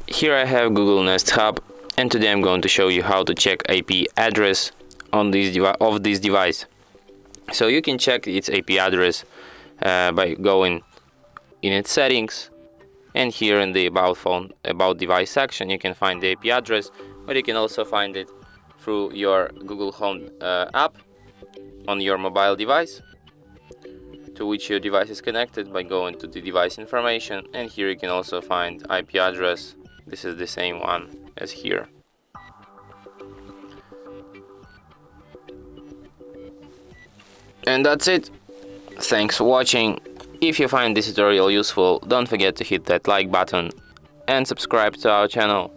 Here I have Google Nest Hub, and today I'm going to show you how to check IP address on this device. So you can check its IP address by going in its settings, and here in the about device section you can find the IP address, but you can also find it through your Google Home app on your mobile device, to which your device is connected, by going to the device information, and here you can also find IP address. This is the same one as here. And that's it. Thanks for watching. If you find this tutorial useful, don't forget to hit that like button and subscribe to our channel.